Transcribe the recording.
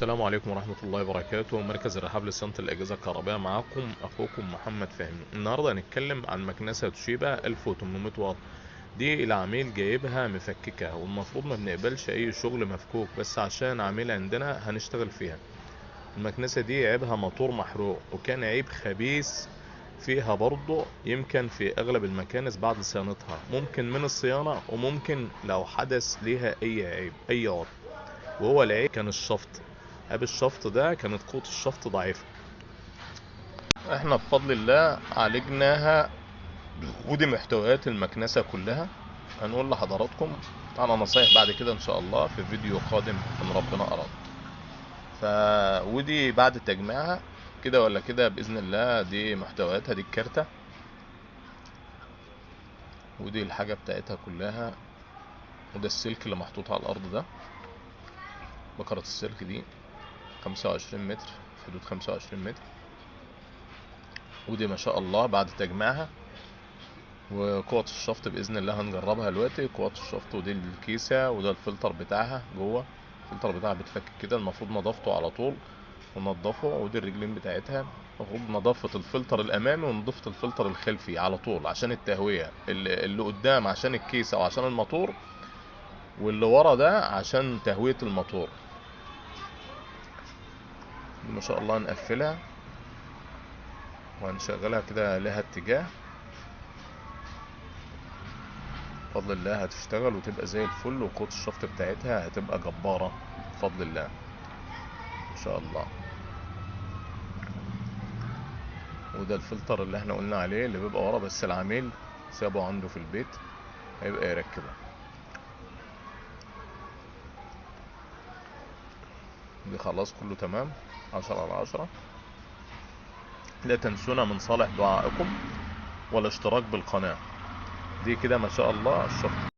السلام عليكم ورحمة الله وبركاته. مركز الرحاب لصيانة الأجهزة الكهربائية، معاكم أخوكم محمد فهمي. النهاردة هنتكلم عن مكنسة توشيبا 1800 واط. دي العميل جايبها مفككة، والمفروض ما بنقبلش أي شغل مفكوك، بس عشان عميل عندنا هنشتغل فيها. المكنسة دي عيبها موتور محروق، وكان عيب خبيث فيها برضه. يمكن في أغلب المكانس بعد صيانتها ممكن من الصيانة، وممكن لو حدث ليها أي عيب أي عطل. وهو العيب كان الشفط. عيب الشفط ده كانت قوة الشفط ضعيفة. احنا بفضل الله عالجناها، ودي محتويات المكنسة كلها. هنقول لحضراتكم على نصايح بعد كده ان شاء الله في فيديو قادم ان ربنا اراد. ودي بعد تجميعها كده ولا كده باذن الله، دي محتوياتها، دي الكارتة، ودي الحاجة بتاعتها كلها، وده السلك اللي محطوط على الارض ده. بكرة السلك دي 25 متر، في حدود 25 متر. ودي ما شاء الله بعد تجميعها. وقوة الشفط بإذن الله هنجربها دلوقتي. قوة الشفط، ودي الكيسة، وده الفلتر بتاعها جوه. الفلتر بتاعها بتفك كده، المفروض نظافته على طول وننضفه. ودي الرجلين بتاعتها، المفروض نظافة الفلتر الأمامي ونظافة الفلتر الخلفي على طول، عشان التهوية. اللي قدام عشان الكيسة وعشان الموتور، واللي ورا ده عشان تهوية الموتور. دي ما شاء الله نقفلها وهنشغلها كده لها اتجاه. بفضل الله هتشتغل وتبقى زي الفل، وقوة الشفط بتاعتها هتبقى جبارة بفضل الله ان شاء الله. وده الفلتر اللي احنا قلنا عليه اللي بيبقى ورا، بس العميل سابه عنده في البيت، هيبقى يركبه. دي خلاص كله تمام، 10/10. لا تنسونا من صالح دعائكم والاشتراك بالقناة. دي كده ما شاء الله الشفط